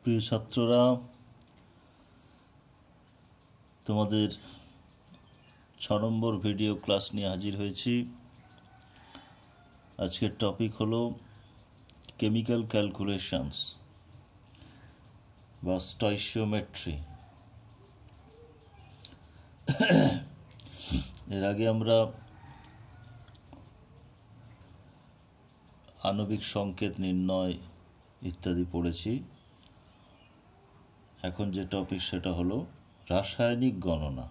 প্রিয় ছাত্ররা, তোমাদের 6 নম্বর ভিডিও ক্লাস নিয়ে হাজির হয়েছি। আজকের টপিক হলো কেমিক্যাল ক্যালকুলেশনস বা স্টয়চিওমেট্রি। এর আগে আমরা আণবিক সংকেত নির্ণয় ইত্যাদি পড়েছি। এখন যে টপিক সেটা হলো রাসায়নিক গণনা।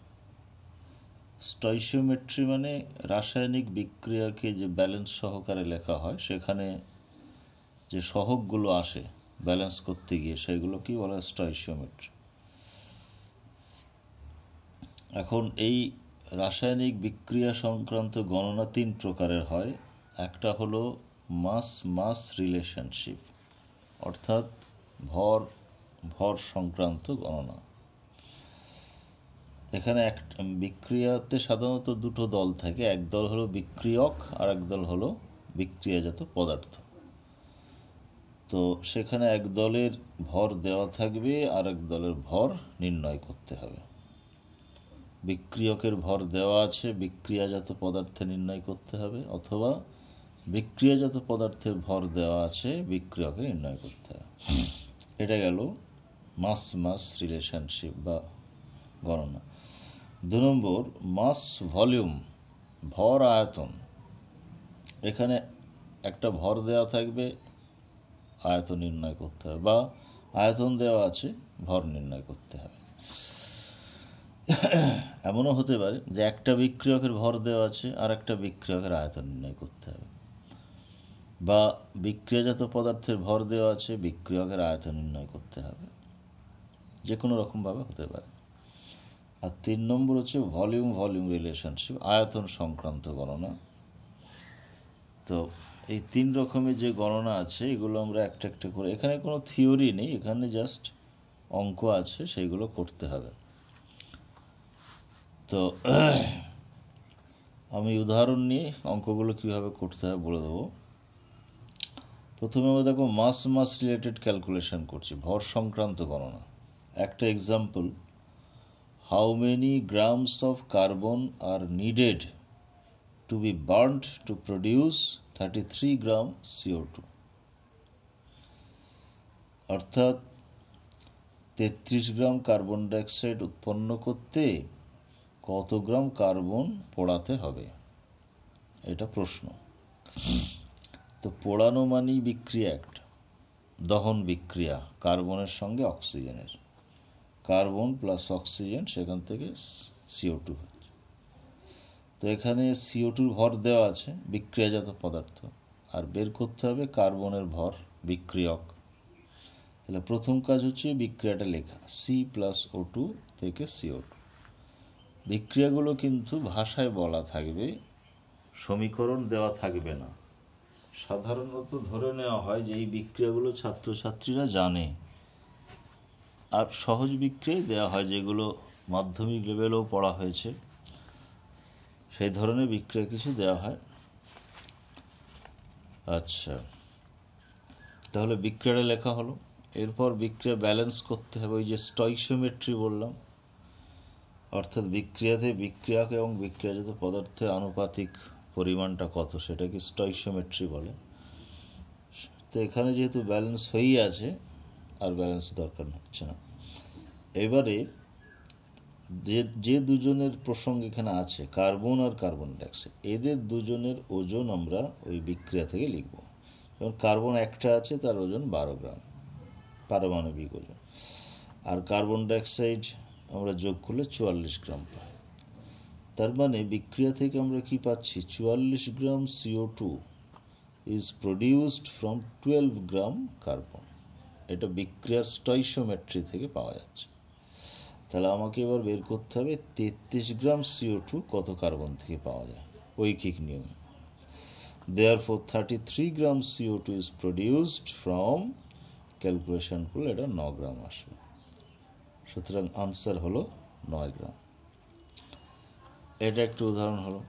স্টয়চিওমেট্রি মানে রাসায়নিক বিক্রিয়াকে যে ব্যালেন্স সহকারে লেখা হয়, সেখানে যে সহগগুলো আসে ব্যালেন্স করতে গিয়ে, সেগুলো কি বলা হয়? স্টয়চিওমেট্রি। এখন এই রাসায়নিক বিক্রিয়া সংক্রান্ত গণনা 3 প্রকারের হয়। একটা হলো মাস রিলেশনশিপ, অর্থাৎ ভর সংক্রান্ত গণনা। এখানে বিক্রিয়াতে সাধারণত দুটো দল থাকে, এক দল হলো বিক্রিয়ক আর এক দল হলো বিক্রিয়াজাত পদার্থ। তো সেখানে এক দলের ভর দেওয়া থাকবে আর এক দলের ভর নির্ণয় করতে হবে। বিক্রিয়কের ভর দেওয়া আছে, বিক্রিয়াজাত পদার্থে নির্ণয় করতে হবে, অথবা বিক্রিয়াজাত পদার্থের ভর দেওয়া আছে, বিক্রিয়কে নির্ণয় করতে হবে। এটা গেল মাস রিলেশনশিপ বা গণনা। 2 নম্বর মাস ভলিউম, ভর আয়তন। এখানে একটা ভর দেওয়া থাকবে, আয়তন নির্ণয় করতে হবে, বা আয়তন দেওয়া আছে, ভর নির্ণয় করতে হবে। এমনও হতে পারে যে একটা বিক্রিয়কের ভর দেওয়া আছে আর একটা বিক্রিয়কের আয়তন নির্ণয় করতে হবে, বা বিক্রিয়াজাত পদার্থের ভর দেওয়া আছে, বিক্রিয়কের আয়তন নির্ণয় করতে হবে। যে কোনো রকমভাবে হতে পারে। আর 3 নম্বর হচ্ছে ভলিউম রিলেশনশিপ, আয়তন সংক্রান্ত গণনা। তো এই 3 রকমের যে গণনা আছে, এগুলো আমরা একটা একটা করে, এখানে কোনো থিওরি নেই, এখানে জাস্ট অঙ্ক আছে, সেইগুলো করতে হবে। তো আমি উদাহরণ নিয়ে অঙ্কগুলো কীভাবে করতে হবে বলে দেবো। প্রথমে আমরা দেখো মাস রিলেটেড ক্যালকুলেশন করছি, ভর সংক্রান্ত গণনা। একটা example, how many grams of carbon are needed to be burned to produce 33 gram CO2। অর্থাৎ 33 গ্রাম কার্বন ডাইঅক্সাইড উৎপন্ন করতে কত গ্রাম কার্বন পোড়াতে হবে, এটা প্রশ্ন। তো পোড়ানো মানেই বিক্রিয়া, একটা দহন বিক্রিয়া, কার্বনের সঙ্গে অক্সিজেনের, কার্বন প্লাস অক্সিজেন, সেখান থেকে CO2 হচ্ছে। তো এখানে CO2 ভর দেওয়া আছে, বিক্রিয়াজাত পদার্থ, আর বের করতে হবে কার্বনের ভর, বিক্রিয়ক। তাহলে প্রথম কাজ হচ্ছে বিক্রিয়াটা লেখা, C+O2 থেকে CO2। বিক্রিয়াগুলো কিন্তু ভাষায় বলা থাকবে, সমীকরণ দেওয়া থাকবে না। সাধারণত ধরে নেওয়া হয় যে এই বিক্রিয়াগুলো ছাত্রছাত্রীরা জানে, আর সহজ বিক্রিয়াই দেওয়া হয়, যেগুলো মাধ্যমিক লেভেলেও পড়া হয়েছে, সেই ধরনের বিক্রিয়া কিছু দেওয়া হয়। আচ্ছা, তাহলে বিক্রিয়াটা লেখা হলো। এরপর বিক্রিয়া ব্যালেন্স করতে হবে, ওই যে স্টয়চিওমেট্রি বললাম, অর্থাৎ বিক্রিয়াতে বিক্রিয়ক এবং বিক্রিয়াজাত পদার্থের আনুপাতিক পরিমাণটা কত, সেটাকে স্টয়চিওমেট্রি বলে। তো এখানে যেহেতু ব্যালেন্স হয়েই আছে, আর ব্যালেন্স দরকার হচ্ছে না। এবারে যে দুজনের প্রসঙ্গ এখানে আছে, কার্বন আর কার্বন ডাইঅক্সাইড, এদের দুজনের ওজন আমরা ওই বিক্রিয়া থেকে লিখব। যেমন কার্বন একটা আছে, তার ওজন 12 গ্রাম, পারমাণবিক ওজন। আর কার্বন ডাইঅক্সাইড আমরা যোগ করলে 44 গ্রাম পাই। তার মানে বিক্রিয়া থেকে আমরা কি পাচ্ছি? 44 গ্রাম CO2 is produced from 12 gram carbon. এটা বিক্রিয়ার স্টয়চিওমেট্রি থেকে পাওয়া যাচ্ছে। তাহলে আমাকে এবার বের করতে হবে 33 গ্রাম CO2 কত কার্বন থেকে পাওয়া যায়, ঐকিক নিয়মে। Therefore 33 gram CO2 is produced from, calculation করলে এটা 9 গ্রাম আসবে। সুতরাং আনসার হলো 9 গ্রাম। এটা একটা উদাহরণ হলো।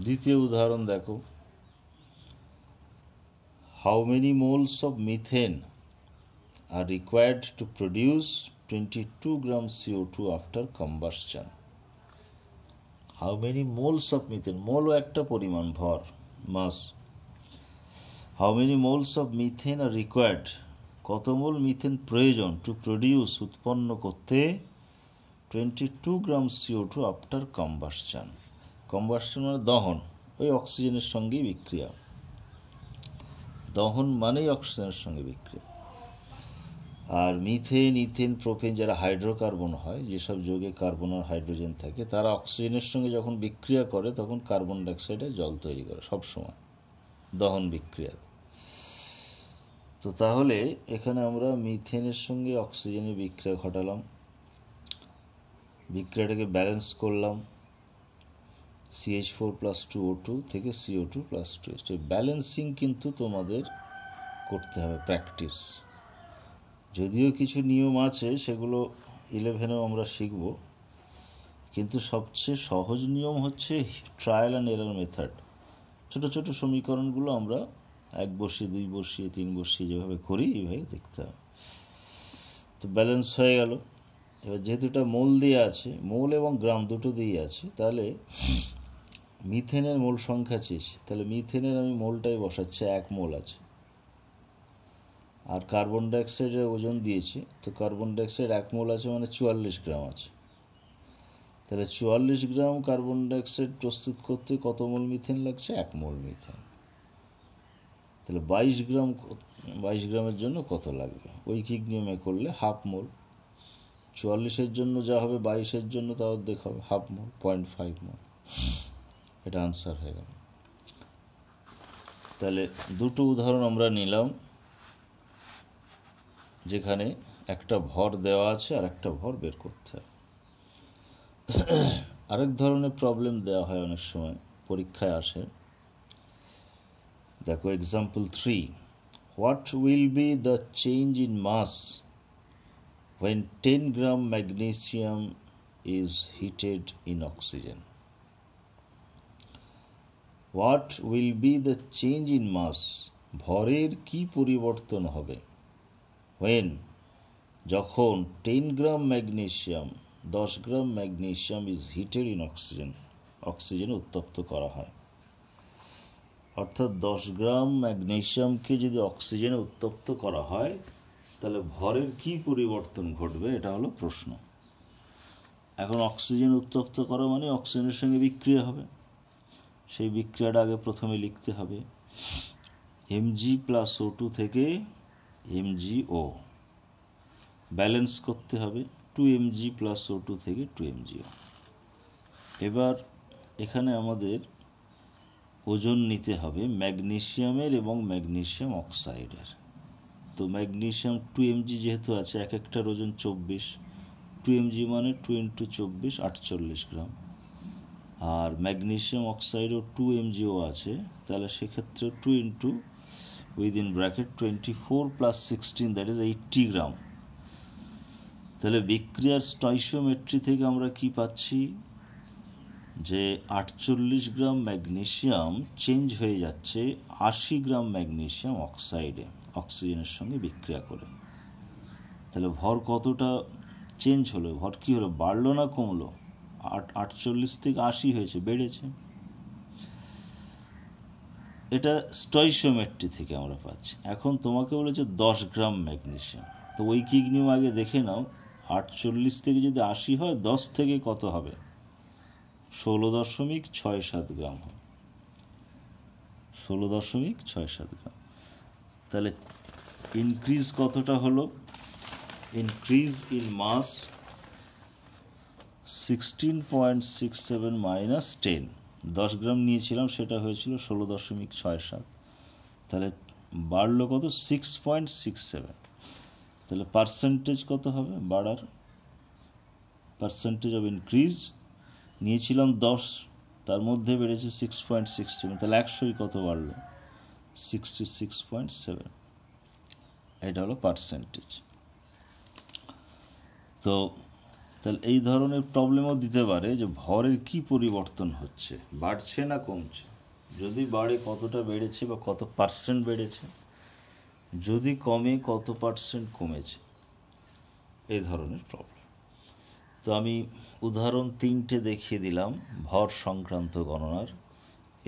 দ্বিতীয় উদাহরণ দেখো, how many moles of methane are required to produce 22 grams CO2 after combustion. How many moles of methane? Mole একটা পরিমাণ, ভর, mass. How many moles of methane are required? কত মোল মিথেন প্রয়োজন টু প্রডিউস, উৎপন্ন করতে 22 গ্রাম CO2 আফটার কম্বাসশন। কম্বাসশন মানে দহন, ওই অক্সিজেনের সঙ্গেই বিক্রিয়া। দহন মানেই অক্সিজেনের সঙ্গে বিক্রিয়া। আর মিথেন, ইথেন, প্রোপেন যারা হাইড্রোকার্বন হয়, যেসব যৌগে কার্বন আর হাইড্রোজেন থাকে, তারা অক্সিজেনের সঙ্গে যখন বিক্রিয়া করে তখন কার্বন ডাইঅক্সাইডে জল তৈরি করে সবসময় দহন বিক্রিয়া। তো তাহলে এখানে আমরা মিথেনের সঙ্গে অক্সিজেনের বিক্রিয়া ঘটালাম, বিক্রিয়াটাকে ব্যালেন্স করলাম, CH4 + 2O2 থেকে CO2 + 2H2। ব্যালেন্সিং কিন্তু তোমাদের করতে হবে, প্র্যাকটিস। যদিও কিছু নিয়ম আছে, সেগুলো 11এও আমরা শিখব, কিন্তু সবচেয়ে সহজ নিয়ম হচ্ছে ট্রায়াল অ্যান্ড এরর মেথড। ছোটো ছোটো সমীকরণগুলো আমরা 1 বসিয়ে, 2 বসিয়ে, 3 বসিয়ে যেভাবে করি এইভাবে দেখতে হবে। তো ব্যালেন্স হয়ে গেল। এবার যেহেতু এটা মোল দিয়ে আছে, মোল এবং গ্রাম দুটো দিয়ে আছে, তাহলে মিথেনের মোল সংখ্যা চেয়েছি, তাহলে মিথেনের আমি মোলটাই বসাচ্ছি, 1 মোল আছে। আর কার্বন ডাইঅক্সাইডের ওজন দিয়েছে, তো কার্বন ডাইঅক্সাইড 1 মোল আছে মানে 44 গ্রাম আছে। তাহলে 44 গ্রাম কার্বন ডাইঅক্সাইড প্রস্তুত করতে কত মোল মিথেন লাগছে? 1 মোল মিথেন। তাহলে 22 গ্রামের জন্য কত লাগবে? ঐকিক নিয়মে করলে হাফ মোল। 44-এর জন্য যা হবে 22-এর জন্য তা অর্ধেক হবে, হাফ মোল, 0.5 মোল। এটা আনসার হয়ে গেল। তাহলে দুটো উদাহরণ আমরা নিলাম, যেখানে একটা ভর দেওয়া আছে আর একটা ভর বের করতে হবে। আরেক ধরনের প্রবলেম দেওয়া হয় অনেক সময়, পরীক্ষায় আসে। দেখো example 3, what will be the change in mass when 10 gram magnesium is heated in oxygen? What will be the change in mass? ভরের কি পরিবর্তন হবে when, যখন 10 gram magnesium, 10 gram magnesium is heated in oxygen, অক্সিজেনে উত্তপ্ত করা হয়। অর্থাৎ 10 গ্রাম ম্যাগনেসিয়ামকে যদি অক্সিজেনে উত্তপ্ত করা হয়, তাহলে ভরের কি পরিবর্তন ঘটবে, এটা হলো প্রশ্ন। এখন অক্সিজেন উত্তপ্ত করা মানে অক্সিজেনের সঙ্গে বিক্রিয়া হবে, সেই বিক্রিয়াটা আগে প্রথমে লিখতে হবে। Mg + O2 থেকে MgO, ব্যালেন্স করতে হবে 2Mg + O2 থেকে 2MgO। এবার এখানে আমাদের ওজন নিতে হবে ম্যাগনেসিয়ামের এবং ম্যাগনেসিয়াম অক্সাইডের। তো ম্যাগনেসিয়াম 2Mg যেহেতু আছে, এক একটার ওজন 24, 2Mg মানে 2 × 24 48 গ্রাম। আর ম্যাগনেসিয়াম অক্সাইডও 2MgO আছে, তাহলে সেক্ষেত্রে 2 × within bracket 24 + 16, দ্যাট ইজ 80 গ্রাম। তাহলে বিক্রিয়ার স্টয়চিওমেট্রি থেকে আমরা কি পাচ্ছি, যে 48 গ্রাম ম্যাগনেসিয়াম চেঞ্জ হয়ে যাচ্ছে 80 গ্রাম ম্যাগনেসিয়াম অক্সাইডে, অক্সিজেনের সঙ্গে বিক্রিয়া করে। তাহলে ভর কতটা চেঞ্জ হলো, ভর কি হলো, বাড়লো না কমলো? 48 থেকে 80 হয়েছে, বেড়েছে। এটা স্টয়চিওমেট্রি থেকে আমরা পাচ্ছি। এখন তোমাকে বলেছে 10 গ্রাম ম্যাগনেসিয়াম, তো ঐকিক নিয়ম আগে দেখে নাও, 48 থেকে যদি 80 হয়, 10 থেকে কত হবে? 16.67 গ্রাম হবে, 16.67 গ্রাম। তাহলে ইনক্রিজ কতটা হলো? ইনক্রিজ ইন মাস 16.67 মাইনাস 10, 10 গ্রাম নিয়েছিলাম, সেটা হয়েছিল 16.67, তাহলে বাড়লো কত? 6.67। তাহলে পার্সেন্টেজ কত হবে বাড়ার? পার্সেন্টেজ অফ ইনক্রিজ নিয়েছিলাম 10, তার মধ্যে বেড়েছে 6.67, তাহলে 100 কত বাড়লো? 66.7। এটা হলো পার্সেন্টেজ। তো তাহলে এই ধরনের প্রবলেমও দিতে পারে যে ভরের কি পরিবর্তন হচ্ছে, বাড়ছে না কমছে, যদি বাড়ে কতটা বেড়েছে বা কত পার্সেন্ট বেড়েছে, যদি কমে কত পার্সেন্ট কমেছে, এই ধরনের প্রবলেম। তো আমি উদাহরণ 3টে দেখিয়ে দিলাম ভর সংক্রান্ত গণনার।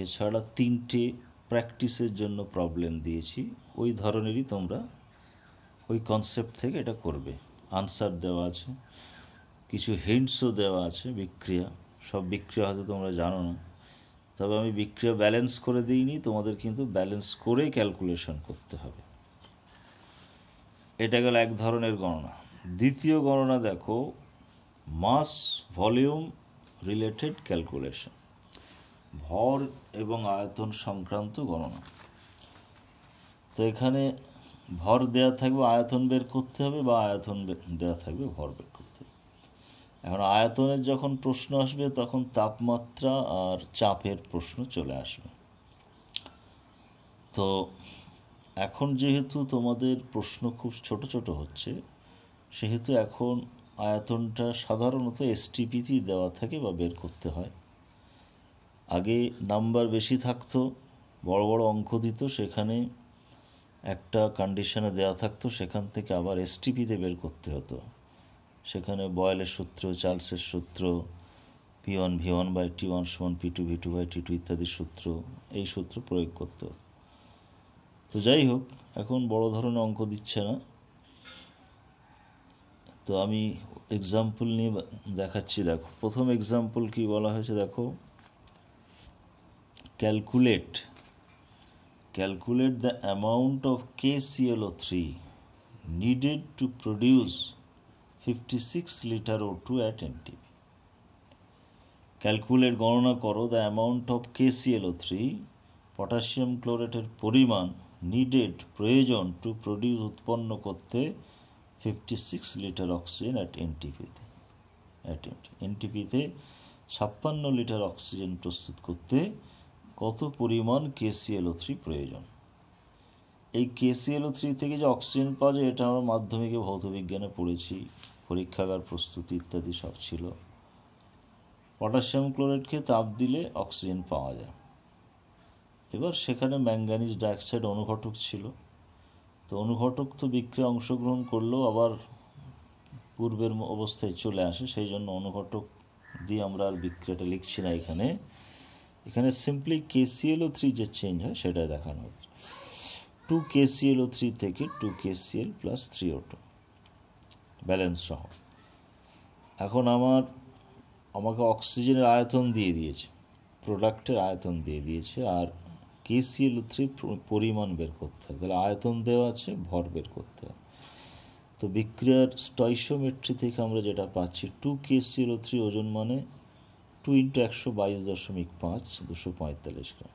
এছাড়া 3টে প্র্যাকটিসের জন্য প্রবলেম দিয়েছি, ওই ধরনেরই তোমরা ওই কনসেপ্ট থেকে এটা করবে। আনসার দেওয়া আছে, কিছু হিন্টসও দেওয়া আছে। বিক্রিয়া, সব বিক্রিয়া হয়তো তোমরা জানো না, তবে আমি বিক্রিয়া ব্যালেন্স করে দিইনি, তোমাদের কিন্তু ব্যালেন্স করে ক্যালকুলেশন করতে হবে। এটা গেল এক ধরনের গণনা। দ্বিতীয় গণনা দেখো, মাস ভলিউম রিলেটেড ক্যালকুলেশন, ভর এবং আয়তন সংক্রান্ত গণনা। তো এখানে ভর দেয়া থাকবে, আয়তন বের করতে হবে, বা আয়তন দেয়া থাকবে, ভর বের করতে হবে। এখন আয়তনের যখন প্রশ্ন আসবে তখন তাপমাত্রা আর চাপের প্রশ্ন চলে আসবে। তো এখন যেহেতু তোমাদের প্রশ্ন খুব ছোট ছোট হচ্ছে, সেহেতু এখন আয়তনটা সাধারণত এসটিপিতেই দেওয়া থাকে বা বের করতে হয়। আগে নাম্বার বেশি থাকতো, বড় বড় অঙ্ক দিত, সেখানে একটা কন্ডিশনে দেওয়া থাকতো, সেখান থেকে আবার এসটিপিতে বের করতে হতো। সেখানে বয়েলের সূত্র, চার্লসের সূত্র, P1 V1 বাই T1 সমান P2 V2 বাই T2 ইত্যাদি সূত্র, এই সূত্র প্রয়োগ করতে হতো। তো যাই হোক, এখন বড় ধরনের অঙ্ক দিচ্ছে না। তো আমি এক্সাম্পল নিয়ে দেখাচ্ছি। দেখো, প্রথম এক্সাম্পল কি বলা হয়েছে দেখো, calculate the amount of KClO3 needed to produce 56 liter O2 at NTP. Calculate, গণনা করো, the amount of KClO3, potassium ক্লোরেটের পরিমাণ, নিডেড, প্রয়োজন, টু প্রডিউস, উৎপন্ন করতে 56 লিটার অক্সিজেন অ্যাট এনটিপিতে। এনটিপিতে 56 লিটার অক্সিজেন প্রস্তুত করতে কত পরিমাণ KClO3 প্রয়োজন। এই KClO3 থেকে যে অক্সিজেন পাওয়া যায়, এটা আমরা মাধ্যমিকে ভৌতবিজ্ঞানে পড়েছি, পরীক্ষাগার প্রস্তুতি ইত্যাদি সব ছিল। পটাশিয়াম ক্লোরাইডকে তাপ দিলে অক্সিজেন পাওয়া যায়। এবার সেখানে ম্যাঙ্গানিজ ডাইঅক্সাইড অনুঘটক ছিল। তো অনুঘটক তো বিক্রিয়া অংশগ্রহণ করলেও আবার পূর্বের অবস্থায় চলে আসে, সেই জন্য অনুঘটক দিয়ে আমরা আর বিক্রিয়াটা লিখছি না। এখানে সিম্পলি KClO3 যে চেঞ্জ হয় সেটা দেখানো হচ্ছে। 2 KClO3 থেকে 2 KCl প্লাস 3O2 ব্যালেন্স সহ। এখন আমাকে অক্সিজেনের আয়তন দিয়ে দিয়েছে, প্রোডাক্টের আয়তন দিয়ে দিয়েছে, আর KClO3 পরিমাণ বের করতে হবে। তাহলে আয়তন দেওয়া আছে, ভর বের করতে হবে। তো বিক্রিয়ার স্টয়শিওমেট্রি থেকে আমরা যেটা পাচ্ছি, 2 KClO3 ওজন মানে 2 × 122.5, 245 গ্রাম।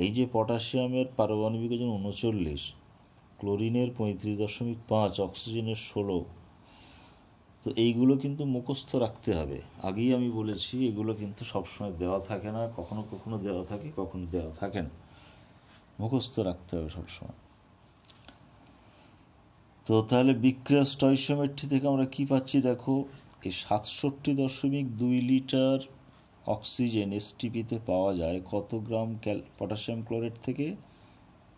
এই যে পটাশিয়ামের পারমাণবিক ওজন 39, ক্লোরিনের 35.5, অক্সিজেনের 16, তো এইগুলো কিন্তু মুখস্থ রাখতে হবে। আগেই আমি বলেছি, এগুলো কিন্তু সবসময় দেওয়া থাকে না, কখনো কখনো দেওয়া থাকে, কখনো দেওয়া থাকে না, মুখস্থ রাখতে হবে সবসময়। তো তাহলে বিক্রিয়া স্টয়শিওমেট্রি থেকে আমরা কি পাচ্ছি দেখো, এই 67.2 লিটার অক্সিজেন এসটিপিতে পাওয়া যায় কত গ্রাম পটাশিয়াম ক্লোরাইড থেকে?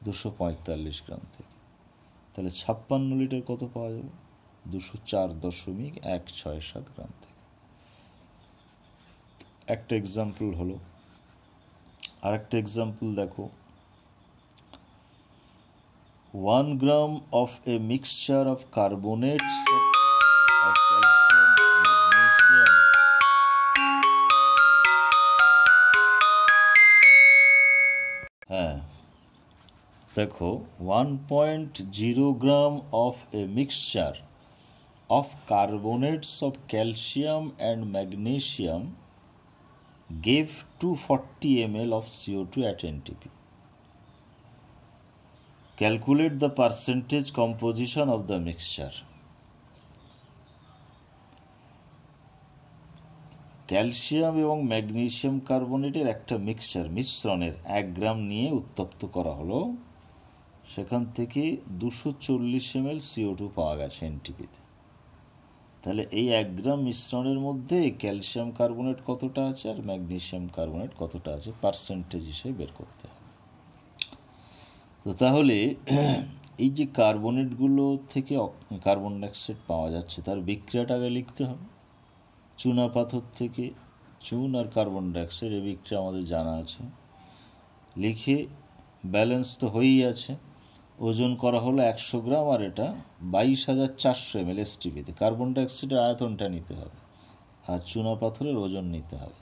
245 গ্রাম থেকে। তাহলে 56 লিটার কত পাওয়া যাবে? 204.167 গ্রাম থেকে। একটা এক্সাম্পল হলো। আরেকটা এক্সাম্পল দেখো, 1 gram of a mixture of carbonates of calcium, magnesium, দেখো 1.0 gram of a mixture of carbonates of calcium and magnesium gave 240 ml of CO2 at NTP. Calculate the percentage composition of the mixture. Calcium এবং magnesium কার্বনেটের একটা মিশ্রণের 1 গ্রাম নিয়ে উত্তপ্ত করা হলো, সেখান থেকে 240 ml CO2 পাওয়া গেছে এনটিপিতে। তাহলে এই 1 গ্রাম মিশ্রণের মধ্যে ক্যালসিয়াম কার্বনেট কতটা আছে আর ম্যাগনেসিয়াম কার্বনেট কতটা আছে পার্সেন্টেজ হিসেবে বের করতে হবে। তো তাহলে এই যে কার্বনেটগুলো থেকে কার্বন ডাইঅক্সাইড পাওয়া যাচ্ছে, তার বিক্রিয়াটা আগে লিখতে হবে। চুনা পাথর থেকে চুন আর কার্বন ডাইঅক্সাইড, এই বিক্রিয়া আমাদের জানা আছে। লিখে ব্যালেন্স তো হয়েই আছে, ওজন করা হলো 100 গ্রাম, আর এটা 22,400 ml STPতে। কার্বন ডাইঅক্সাইডের আয়তনটা নিতে হবে আর চুনা পাথরের ওজন নিতে হবে।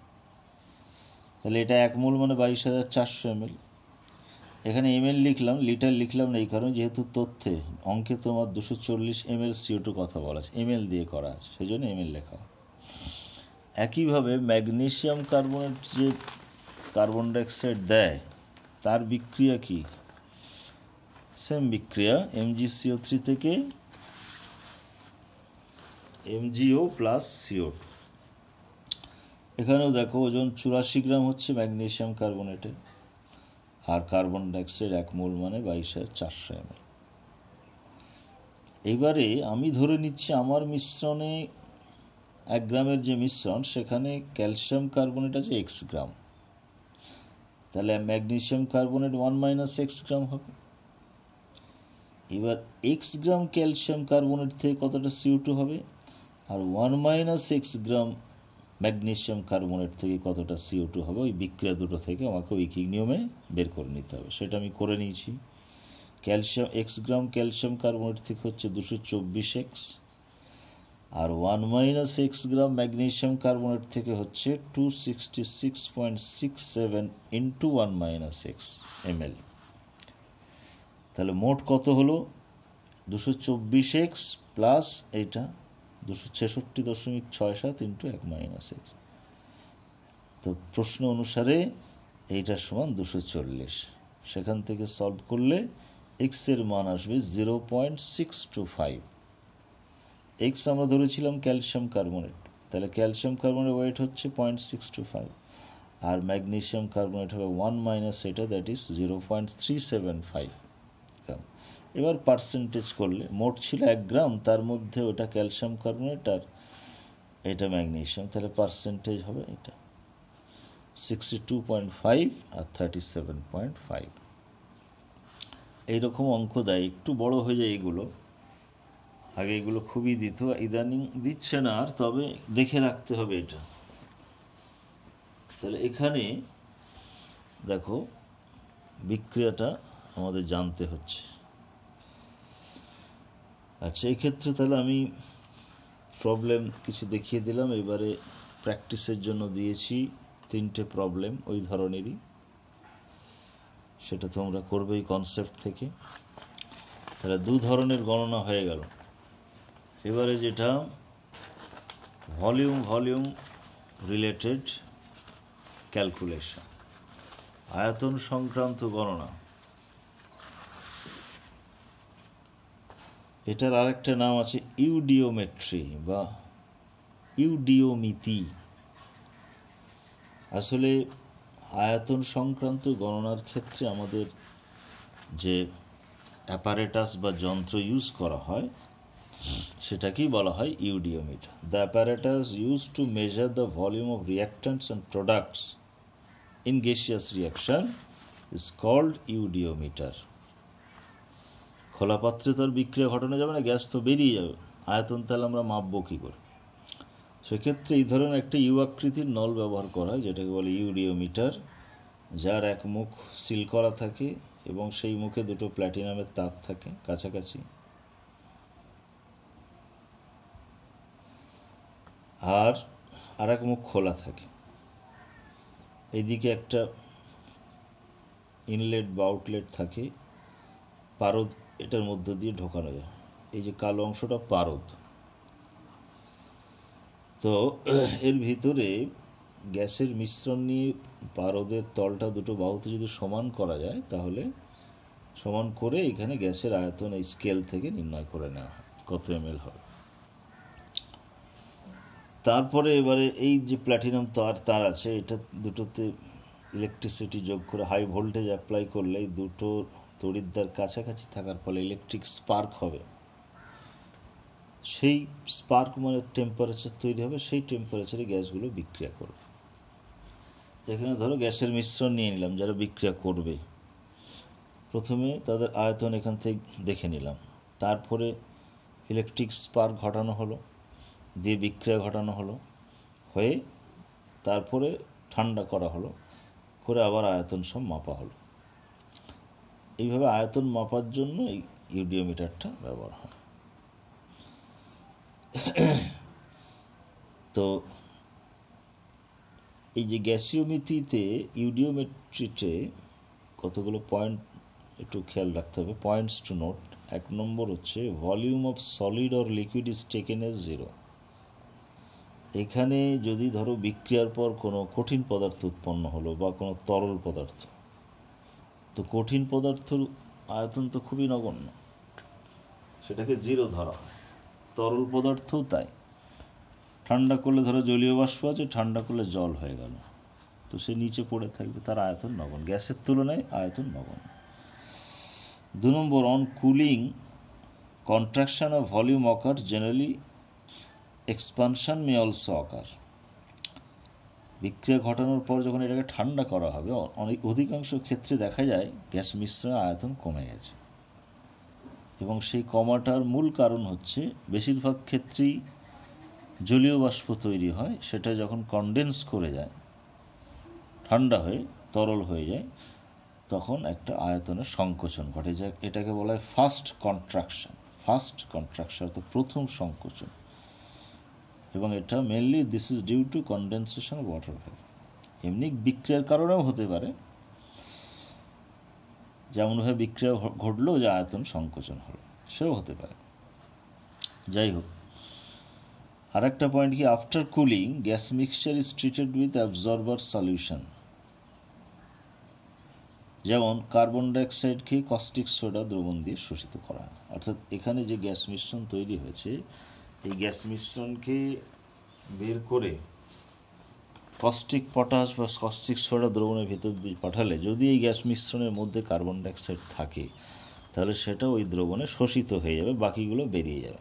তাহলে এটা 1 মোল মানে 22,400 ml। এখানে ml লিখলাম, লিটার লিখলাম না এই কারণে যেহেতু তথ্যে অঙ্কে তোমার 240 ml CO2 কথা বলা আছে, ml দিয়ে করা আছে, সেই জন্য ml লেখা হয়। একইভাবে ম্যাগনেসিয়াম কার্বনেট যে কার্বন ডাইঅক্সাইড দেয়, তার বিক্রিয়া কি? সেম বিক্রিয়া, MgCO3 থেকে MgO প্লাস CO2। এখানেও দেখো ওজন 84 গ্রাম হচ্ছে ম্যাগনেসিয়াম কার্বনেটের, আর কার্বন ডাইঅক্সাইড 1 মোল মানে 22,400 ml। এবারে আমি ধরে নিচ্ছি আমার মিশ্রণে 1 গ্রামের যে মিশ্রণ, সেখানে ক্যালসিয়াম কার্বনেট আছে x গ্রাম, তাহলে ম্যাগনেসিয়াম কার্বনেট 1 - x গ্রাম হবে। এবার x গ্রাম ক্যালসিয়াম কার্বনেট থেকে কতটা CO2 হবে, আর 1 - x গ্রাম ম্যাগনেসিয়াম কার্বনেট থেকে কতটা CO2 হবে, ওই বিক্রিয়া দুটো থেকে আমাকে ঐকিক নিয়মে বের করে নিতে হবে। সেটা আমি করে নিয়েছি। ক্যালসিয়াম x গ্রাম ক্যালসিয়াম কার্বনেট থেকে হচ্ছে 224x, আর 1 - x গ্রাম ম্যাগনেসিয়াম কার্বনেট থেকে হচ্ছে 266.67 ইন্টু 1 - x ml। তাহলে মোট কত হলো? 224x প্লাস এইটা 266.67 ইন্টু 1 - x। তো প্রশ্ন অনুসারে এইটার সমান 240। সেখান থেকে সলভ করলে এক্সের মান আসবে 0.625। এক্স আমরা ধরেছিলাম ক্যালসিয়াম কার্বনেট, তাহলে ক্যালসিয়াম কার্বনের ওয়েট হচ্ছে 0.625, আর ম্যাগনেসিয়াম কার্বনেট হবে 1 - এটা, দ্যাট ইজ 0.375 গ্রাম। এবার পার্সেন্টেজ করলে মোট ছিল 1 গ্রাম, তার মধ্যে ওটা ক্যালসিয়াম কার্বনেট আর এটা ম্যাগনেসিয়াম, তাহলে পার্সেন্টেজ হবে এটা 62.5 আর 37.5। এইরকম অঙ্ক দেয়, একটু বড় হয়ে যায় এগুলো। আগে এগুলো খুবই দিত, ইদানিং দিচ্ছে না আর, তবে দেখে রাখতে হবে এটা। তাহলে এখানে দেখো বিক্রিয়াটা আমাদের জানতে হচ্ছে। আচ্ছা, এক্ষেত্রে তাহলে আমি প্রবলেম কিছু দেখিয়ে দিলাম। এবারে প্র্যাকটিসের জন্য দিয়েছি 3টে প্রবলেম ওই ধরনেরই, সেটা তোমরা করবে এই কনসেপ্ট থেকে। তাহলে 2 ধরনের গণনা হয়ে গেল। এবারে যেটা ভলিউম রিলেটেড ক্যালকুলেশন, আয়তন সংক্রান্ত গণনা। এটার আরেকটা নাম আছে ইউডিওমেট্রি বা ইউডিওমিতি। আসলে আয়তন সংক্রান্ত গণনার ক্ষেত্রে আমাদের যে অ্যাপারেটাস বা যন্ত্র ইউজ করা হয় সেটাকেই বলা হয় eudiometer. The apparatus use to measure the volume of reactants and products in gaseous reaction is called eudiometer. খোলা পাত্রে তো আর বিক্রিয়া ঘটানো যাবে না, গ্যাস তো বেরিয়ে যাবে, আয়তন তাহলে আমরা মাপবো কী করে? সেক্ষেত্রে এই ধরনের একটা ইউ আকৃতির নল ব্যবহার করা হয়, যেটাকে বলে ইউডিওমিটার, যার এক মুখ সিল করা থাকে এবং সেই মুখে দুটো প্ল্যাটিনামের তার থাকে কাছাকাছি, আর এক মুখ খোলা থাকে। এইদিকে একটা ইনলেট বা আউটলেট থাকে, পারদ এটার মধ্য দিয়ে ঢোকানো যায়। এই যে কালো অংশটা পারদ। তো এর ভিতরে গ্যাসের মিশ্রণ নিয়ে পারদের তলটা দুটো বাহুতে যদি সমান করা যায়, তাহলে সমান করে এখানে গ্যাসের আয়তন এই স্কেল থেকে নির্ণয় করে নেওয়া হয় কত ml হবে। তারপরে এবারে এই যে প্ল্যাটিনাম তার আছে, এটা দুটোতে ইলেকট্রিসিটি যোগ করে হাই ভোল্টেজ অ্যাপ্লাই করলে এই দুটো তড়িৎদ্বার কাছাকাছি থাকার ফলে ইলেকট্রিক স্পার্ক হবে। সেই স্পার্ক মানে টেম্পারেচার তৈরি হবে, সেই টেম্পারেচারে গ্যাসগুলো বিক্রিয়া করবে। এখানে ধরো গ্যাসের মিশ্রণ নিয়ে নিলাম যারা বিক্রিয়া করবে, প্রথমে তাদের আয়তন এখান থেকে দেখে নিলাম, তারপরে ইলেকট্রিক স্পার্ক ঘটানো হলো, দিয়ে বিক্রিয়া ঘটানো হলো, হয়ে তারপরে ঠান্ডা করা হলো, করে আবার আয়তন সব মাপা হলো। এইভাবে আয়তন মাপার জন্য এই ইউডিওমিটারটা ব্যবহার হয়। তো এই যে গ্যাসিওমিতিতে ইউডিওমেট্রিতে কতগুলো পয়েন্ট একটু খেয়াল রাখতে হবে, পয়েন্টস টু নোট। 1 নম্বর হচ্ছে volume of solid or liquid is taken as 0। এখানে যদি ধরো বিক্রিয়ার পর কোনো কঠিন পদার্থ উৎপন্ন হলো বা কোনো তরল পদার্থ, তো কঠিন পদার্থের আয়তন তো খুবই নগণ্য, সেটাকে 0 ধরা হয়। তরল পদার্থও তাই। ঠান্ডা করলে ধরো জলীয় বাষ্প আছে, ঠান্ডা করলে জল হয়ে গেল, তো সে নিচে পড়ে থাকবে, তার আয়তন নগণ্য। গ্যাসের তুলনায় আয়তন নগণ্য। 2 number, on cooling contraction of volume occur, generally expansion may also occur. বিক্রিয়া ঘটানোর পর যখন এটাকে ঠান্ডা করা হবে, অধিকাংশ ক্ষেত্রে দেখা যায় গ্যাস মিশ্রণের আয়তন কমে গেছে, এবং সেই কমাটার মূল কারণ হচ্ছে বেশিরভাগ ক্ষেত্রেই জলীয় বাষ্প তৈরি হয়, সেটা যখন কনডেন্স করে যায়, ঠান্ডা হয়ে তরল হয়ে যায়, তখন একটা আয়তনের সংকোচন ঘটে যায়। এটাকে বলা হয় ফার্স্ট কন্ট্রাকশন। ফার্স্ট কন্ট্রাকশন তো প্রথম সংকোচন, এবং এটা mainly this is due to condensation of water vapour. এমনি বিক্রিয়ার কারণেও হতে পারে, যেমনভাবে বিক্রিয়া ঘটলো যে আয়তন সংকোচন হলো, সেও হতে পারে। যাই হোক, আর একটা পয়েন্ট কি, after cooling gas mixture is treated with absorber solution. যেমন কার্বন ডাইঅক্সাইডকে কস্টিক সোডা দ্রবণ দিয়ে শোষিত করা হয়। অর্থাৎ এখানে যে গ্যাস মিশ্রণ তৈরি হয়েছে, এই গ্যাস মিশ্রণকে বের করে কস্টিক পটাশ বা কস্টিক সোডা দ্রবণের ভিতর দিয়ে পাঠালে, যদি এই গ্যাস মিশ্রণের মধ্যে কার্বন ডাইঅক্সাইড থাকে, তাহলে সেটা ওই দ্রবণে শোষিত হয়ে যাবে, বাকিগুলো বেরিয়ে যাবে।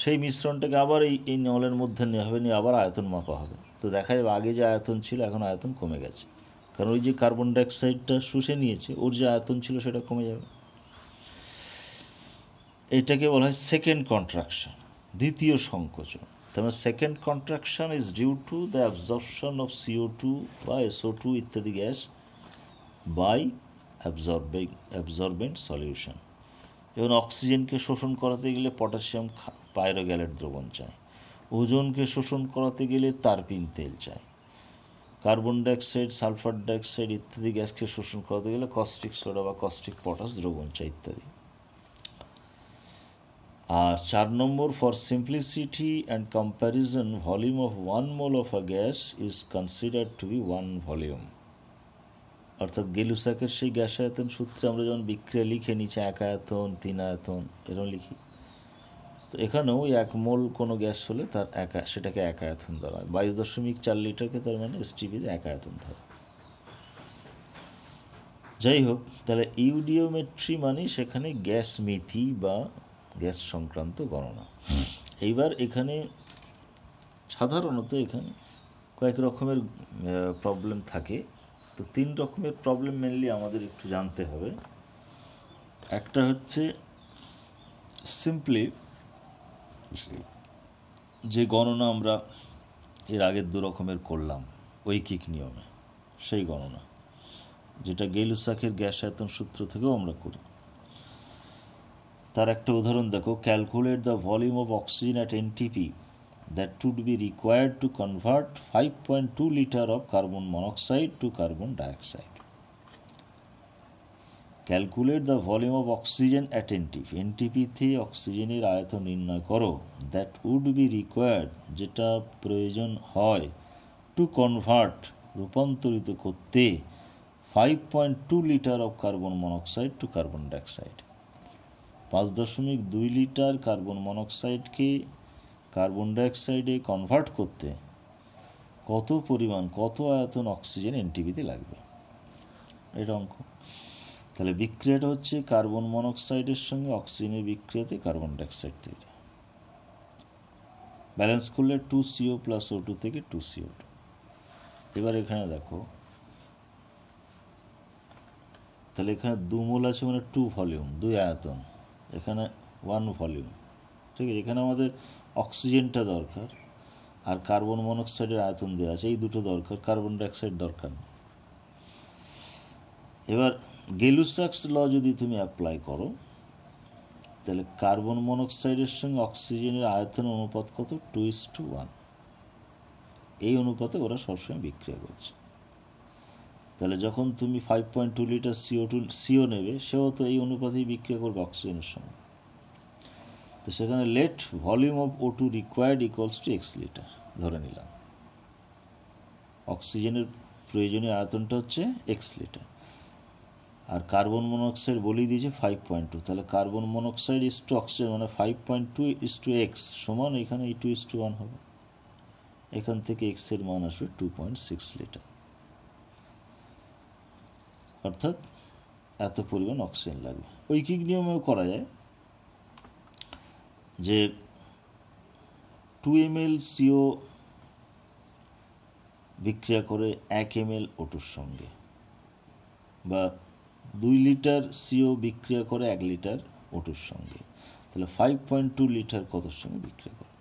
সেই মিশ্রণটাকে আবার এই নলের মধ্যে নেওয়া হবে, নিয়ে আবার আয়তন মাপা হবে। তো দেখা যাবে আগে যে আয়তন ছিল এখন আয়তন কমে গেছে, কারণ ওই যে কার্বন ডাইঅক্সাইডটা শুষে নিয়েছে, ওর যে আয়তন ছিল সেটা কমে যাবে। এটাকে বলা হয় সেকেন্ড কন্ট্রাকশন, দ্বিতীয় সংকোচন। তার মানে second contraction is due to the absorption of CO2 বা SO2 ইত্যাদি গ্যাস বাই অ্যাবজর্বেন্ট সলিউশন। এবং অক্সিজেনকে শোষণ করাতে গেলে পটাশিয়াম পাইরোগ্যালেট দ্রবণ চাই, ওজোনকে শোষণ করাতে গেলে তারপিন তেল চাই, কার্বন ডাইঅক্সাইড, সালফার ডাইঅক্সাইড ইত্যাদি গ্যাসকে শোষণ করাতে গেলে কস্টিক সোডা বা কস্টিক পটাশ দ্রবণ চাই ইত্যাদি। আর 4 number, for simplicity and comparison volume of 1 mole of a gas is considered to be 1 volume. অর্থাৎ গেলুসাকের সেই গ্যাস আয়তন সূত্রে আমরা যেমন বিক্রিয়া লিখে নিচে 1 আয়তন 3 আয়তন এরকম লিখি, তো এখানেও 1 মোল কোনো গ্যাস হলে তার সেটাকে 1 আয়তন ধরা হয়। 22.4 লিটারকে তার মানে STPতে 1 আয়তন ধরা। যাই হোক, তাহলে ইউডিওমেট্রি মানে সেখানে গ্যাস মিতি বা গ্যাস সংক্রান্ত গণনা। এইবার এখানে সাধারণত এখানে কয়েক রকমের প্রবলেম থাকে, তো 3 রকমের প্রবলেম মেনলি আমাদের একটু জানতে হবে। একটা হচ্ছে সিম্পলি যে গণনা আমরা এর আগের 2 রকমের করলাম ঐকিক নিয়মে, সেই গণনা যেটা গেলুসাকের গ্যাস আয়তন সূত্র থেকেও আমরা করি। তার একটা উদাহরণ দেখো, calculate the volume of oxygen at NTP that would be required to convert 5.2 liter of carbon monoxide to carbon dioxide. Calculate the volume of oxygen at NTP. NTP তে অক্সিজেনের আয়তন নির্ণয় করো, that would be required যেটা প্রয়োজন হয়, to convert রূপান্তরিত করতে 5.2 litre of carbon monoxide to carbon dioxide. 5.2 litre carbon মনোক্সাইডকে কার্বন ডাইঅক্সাইডে কনভার্ট করতে কত পরিমাণ, কত আয়তন অক্সিজেন NTPতে লাগবে, এটা অঙ্ক। তাহলে বিক্রিয়াটা হচ্ছে কার্বন মনোক্সাইডের সঙ্গে অক্সিজেনের বিক্রিয়াতে কার্বন ডাইঅক্সাইড তৈরি, ব্যালেন্স করলে 2CO প্লাস O2 থেকে 2CO2। এবার এখানে দেখো তাহলে এখানে 2 মোল আছে মানে 2 ভলিউম, 2 আয়তন, এখানে 1 ভলিউম। ঠিক আছে, এখানে আমাদের অক্সিজেনটা দরকার আর কার্বন মনোক্সাইডের আয়তন দেওয়া আছে, এই দুটো দরকার, কার্বন ডাইঅক্সাইড দরকার না। এবার গেলুসাক্স ল যদি তুমি অ্যাপ্লাই করো তাহলে কার্বন মনোক্সাইডের সঙ্গে অক্সিজেনের আয়তনের অনুপাত কত? 2:1। এই অনুপাতে ওরা সবসময় বিক্রিয়া করছে। তাহলে যখন তুমি 5.2 লিটার সিও নেবে, সেও তো এই অনুপাতেই বিক্রিয়া করবে অক্সিজেনের সঙ্গে। তো সেখানে let volume of O2 required equals to X litre ধরে নিলাম। অক্সিজেনের প্রয়োজনীয় আয়তনটা হচ্ছে X লিটার, আর কার্বন মনোক্সাইড বলেই দিয়েছে 5.2, তাহলে carbon monoxide is to oxygen মানে 5.2 ইস টু এক্স সমান এখানে এই 2:1 হবে। এখান থেকে এক্স এর মান আসবে 2.6 লিটার, অর্থাৎ এত পরিমাণ অক্সিজেন লাগবে। ঐকিক নিয়মেও করা যায় যে 2 ml CO বিক্রিয়া করে 1 ml O2 সঙ্গে, বা 2 লিটার CO বিক্রিয়া করে 1 লিটার O2 সঙ্গে, তাহলে 5.2 লিটার কতর সঙ্গে বিক্রিয়া করে?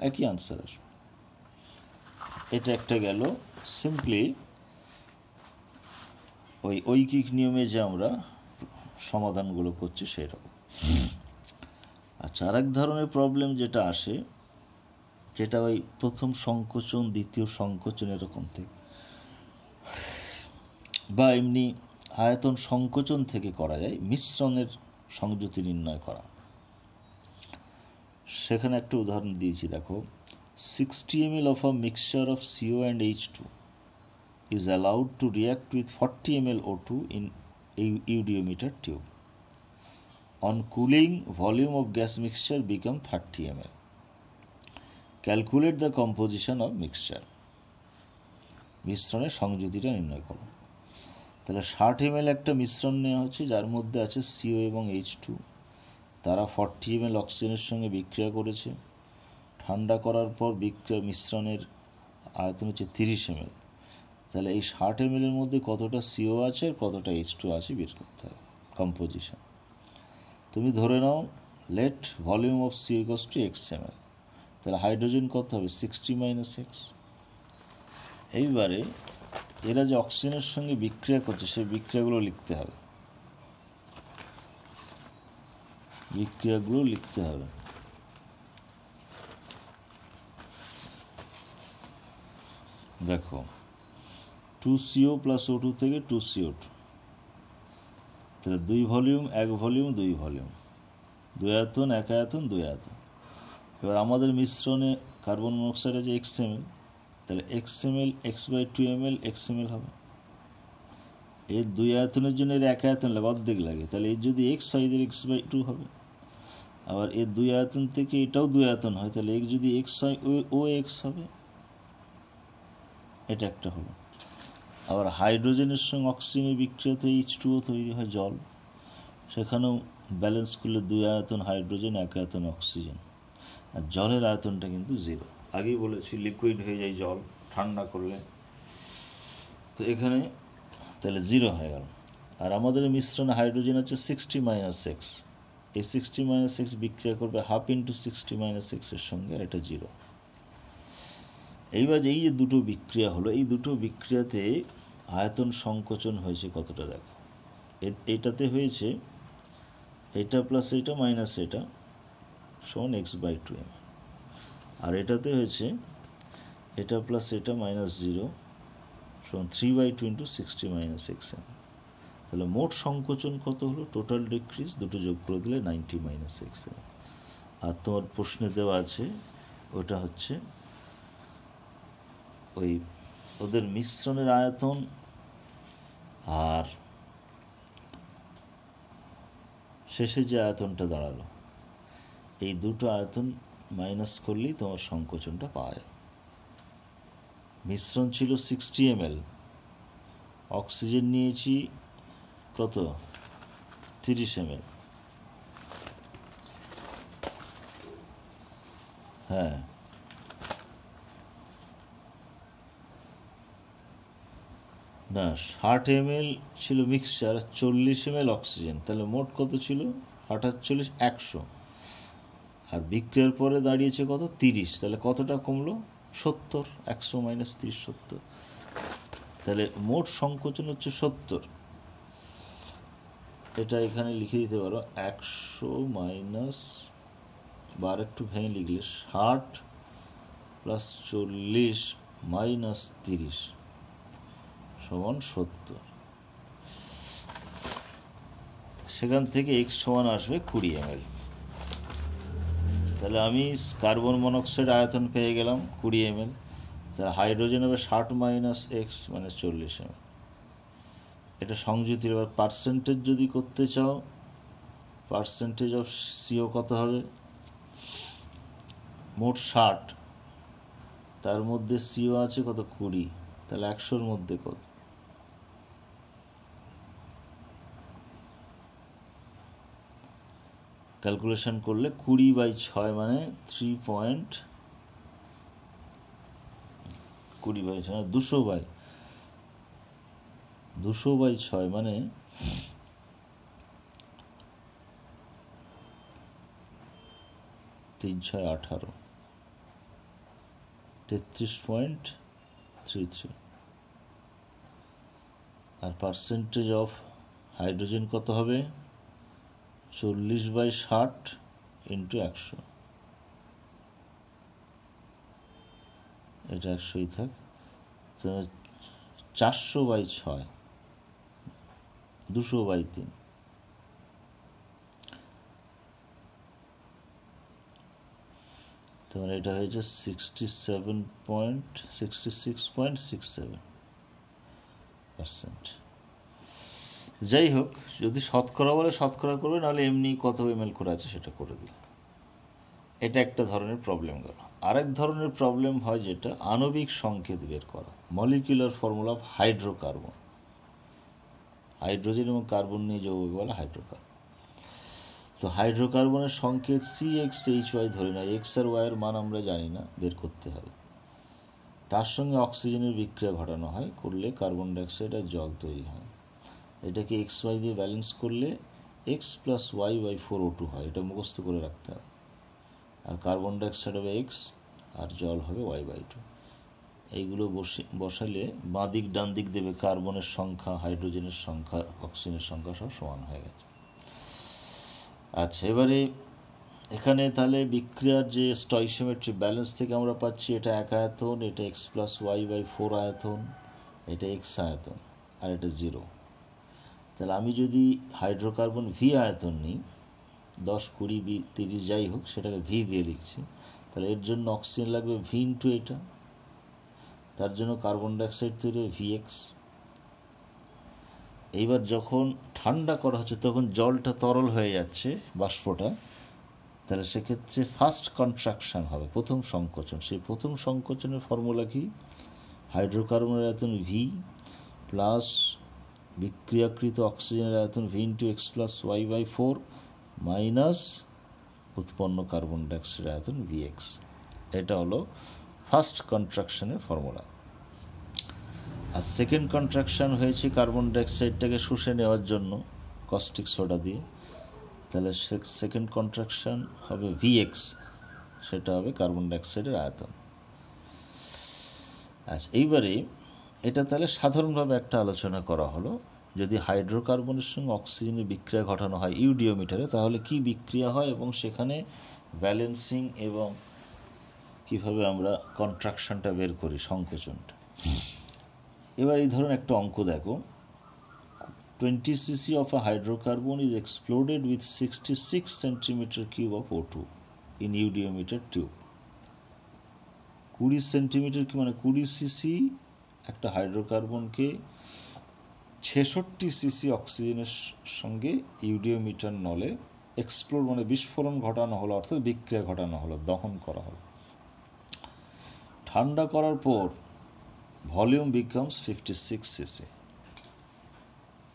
একই আনসার আসবে। এটা একটা গেল সিম্পলি ওই ঐকিক নিয়মে যে আমরা সমাধানগুলো করছি সেরকম। আচ্ছা, আরেক ধরনের প্রবলেম যেটা আসে, যেটা ওই প্রথম সংকোচন দ্বিতীয় সংকোচন এরকম থেকে, বা এমনি আয়তন সংকোচন থেকে করা যায় মিশ্রণের সংযুতি নির্ণয় করা। সেখানে একটা উদাহরণ দিয়েছি, দেখো 60 ml of a mixture of CO and H2 is allowed to react with 40 ml O2 in a eudiometer tube. On cooling, volume of gas mixture become 30 ml. Calculate the composition of mixture. মিশ্রণের সংযুতিটা নির্ণয় করো। তাহলে 60 ml একটা মিশ্রণ নেওয়া হচ্ছে যার মধ্যে আছে CO এবং H2, তারা 40 ml অক্সিজেনের সঙ্গে বিক্রিয়া করেছে। ঠান্ডা করার পর বিক্রিয়া মিশ্রণের আয়তন হচ্ছে 30 ml। তাহলে এই 60 ml এর মধ্যে কতটা CO আছে আর কতটা H2 আছে বের করতে হবে, কম্পোজিশন। তুমি ধরে নাও let volume of CO equals to X ml, তাহলে হাইড্রোজেন কত হবে? 60 - X। এইবারে এরা যে অক্সিজেনের সঙ্গে বিক্রিয়া করছে সেই বিক্রিয়াগুলো লিখতে হবে, বিক্রিয়াগুলো লিখতে হবে। দেখো 2CO প্লাস O2 থেকে 2CO2, তাহলে 2 ভলিউম 1 ভলিউম 2 ভলিউম, 2 আয়তন 1 আয়তন 2 আয়তন। এবার আমাদের মিশ্রণে কার্বন মনোক্সাইড আছে X ml, তাহলে X ml X/2 ml X ml হবে। এর 2 আয়তনের জন্য এর 1 আয়তন লাগে, অর্ধেক লাগে, তাহলে এর যদি X হয় এদের X/2 হবে। আবার এর 2 আয়তন থেকে এটাও 2 আয়তন হয়, তাহলে X যদি X হয় ও X হবে। এটা একটা হলো। আবার হাইড্রোজেনের সঙ্গে অক্সিজেনের বিক্রিয়াতে H2O তৈরি হয় জল, সেখানেও ব্যালেন্স করলে 2 আয়তন হাইড্রোজেন 1 আয়তন অক্সিজেন, আর জলের আয়তনটা কিন্তু 0। আগেই বলেছি লিকুইড হয়ে যায় জল ঠান্ডা করলে, তো এখানে তাহলে 0 হয়ে গেল। আর আমাদের মিশ্রণে হাইড্রোজেন আছে 60 - X, এই 60 - X বিক্রিয়া করবে 1/2 × 60 - X এর সঙ্গে, আর এটা 0। এইবার এই যে দুটো বিক্রিয়া হলো, এই দুটো বিক্রিয়াতে আয়তন সংকোচন হয়েছে কতটা দেখো। এইটাতে হয়েছে এটা প্লাস এটা মাইনাস এটা সমান X/2 ml, আর এটাতে হয়েছে এটা প্লাস এটা মাইনাস 0 সমান 3/2 × 60 - X ml। তাহলে মোট সংকোচন কত হলো? টোটাল ডিক্রিজ দুটো যোগ করে দিলে 90 - X ml। আর তোমার প্রশ্নে দেওয়া আছে ওটা হচ্ছে ওই ওদের মিশ্রণের আয়তন আর শেষে যে আয়তনটা দাঁড়ালো, এই দুটো আয়তন মাইনাস করলেই তোমার সংকোচনটা পাওয়া যায়। মিশ্রণ ছিল 60 ml, অক্সিজেন নিয়েছি কত? 30 ml। হ্যাঁ, না, 60 ml ছিল মিক্সচার, 40 ml অক্সিজেন, তাহলে মোট কত ছিল? 48, 100, আর বিক্রিয়ার পরে দাঁড়িয়েছে কত? 30, তাহলে কতটা কমলো? 70, 100 - 30, 70, তাহলে মোট সংকোচন হচ্ছে 70। এটা এখানে লিখে দিতে পারো 100 মাইনাস, বা একটু ভেঙে লিখলে 60 প্লাস 40 মাইনাস 30 সমান 70। সেখান থেকে x সমান আসবে 20 ml। তাহলে আমি কার্বন মনোক্সাইড আয়তন পেয়ে গেলাম 20 ml, তাহলে হাইড্রোজেন হবে 60 মাইনাস x মানে 40 ml। এটা সংযুতির। এবার পার্সেন্টেজ যদি করতে চাও, পার্সেন্টেজ অফ CO কত হবে? মোট 60, তার মধ্যে CO আছে কত? 20, তাহলে 100-র মধ্যে কত? ক্যালকুলেশন করলে 20/6 মানে 3.20/6 200/6 মানে 3×6 = 18, 33.33। আর পার্সেন্টেজ অফ হাইড্রোজেন কত হবে? 40/60 × 100, এটা 100ই থাক, 400/6, 200/3, তাহলে এটা হয়েছে 66.67%। যাই হোক, যদি শতকরা বলে শতকরা করবে, নাহলে এমনি কত ml করে আছে সেটা করে দিল। এটা একটা ধরনের প্রবলেম গেল। আরেক ধরনের প্রবলেম হয় যেটা আণবিক সংকেত বের করা, molecular formula of hydrocarbon. Hydrogen এবং কার্বন নিয়ে যৌগকে বলে হাইড্রোকার্বন। তো হাইড্রোকার্বনের সংকেত CXHY ধরে না, এক্স আর ওয়াই এর মান আমরা জানি না, বের করতে হবে। তার সঙ্গে অক্সিজেনের বিক্রিয়া ঘটানো হয়, করলে কার্বন ডাইঅক্সাইড আর জল তৈরি হয়। এটাকে XY দিয়ে ব্যালেন্স করলে X + Y/4O2 হয়, এটা মুখস্থ করে রাখতে হবে। আর কার্বন ডাইঅক্সাইড হবে X আর জল হবে Y/2। এইগুলো বসালে বাঁ দিক ডান দিক দেবে, কার্বনের সংখ্যা, হাইড্রোজেনের সংখ্যা, অক্সিজেনের সংখ্যা সব সমান হয়ে গেছে। আচ্ছা, এবারে এখানে তাহলে বিক্রিয়ার যে স্টয়কিওমেট্রিক ব্যালেন্স থেকে আমরা পাচ্ছি, এটা 1 আয়তন, এটা X + Y/4 আয়তন, এটা X আয়তন, আর এটা 0। তাহলে আমি যদি হাইড্রোকার্বন V আয়তন নিই, 10, 20, 30 যাই হোক, সেটাকে V দিয়ে লিখছি, তাহলে এর জন্য অক্সিজেন লাগবে V × এটা, তার জন্য কার্বন ডাইঅক্সাইড তৈরি হবে VX। এইবার যখন ঠান্ডা করা হচ্ছে তখন জলটা তরল হয়ে যাচ্ছে, বাষ্পটা, তাহলে সেক্ষেত্রে ফার্স্ট কন্ট্রাকশান হবে, প্রথম সংকোচন। সেই প্রথম সংকোচনের ফর্মুলা কি? হাইড্রোকার্বনের আয়তন V প্লাস বিক্রিয়াকৃত অক্সিজেনের আয়তন V × X + Y/4 মাইনাস উৎপন্ন কার্বন ডাইঅক্সাইডের আয়তন VX। এটা হলো ফার্স্ট কন্ট্রাকশনের ফর্মুলা। আর সেকেন্ড কন্ট্রাকশান হয়েছে কার্বন ডাইঅক্সাইডটাকে শুষে নেওয়ার জন্য কস্টিক সোডা দিয়ে, তাহলে সেকেন্ড কন্ট্রাকশান হবে VX, সেটা হবে কার্বন ডাইঅক্সাইডের আয়তন। আচ্ছা, এইবারে এটা তাহলে সাধারণভাবে একটা আলোচনা করা হলো, যদি হাইড্রোকার্বনের সঙ্গে অক্সিজেনের বিক্রিয়া ঘটানো হয় ইউডিওমিটারে, তাহলে কি বিক্রিয়া হয় এবং সেখানে ব্যালেন্সিং এবং কিভাবে আমরা কন্ট্রাকশনটা বের করি, সংকোচনটা। এবার এই ধরুন একটা অঙ্ক দেখো, 20 cc of a hydrocarbon is exploded with 66 cm³ of O2 in eudiometer tube. 20 centimetre কি মানে 20 সিসি একটা হাইড্রোকার্বনকে 66 সিসি অক্সিজেনের সঙ্গে ইউডিওমিটার নলে এক্সপ্লোড মানে বিস্ফোরণ ঘটানো হলো, অর্থাৎ বিক্রিয়া ঘটানো হলো, দহন করা হলো। ঠান্ডা করার পর ভলিউম বিকামস 56 সিসি।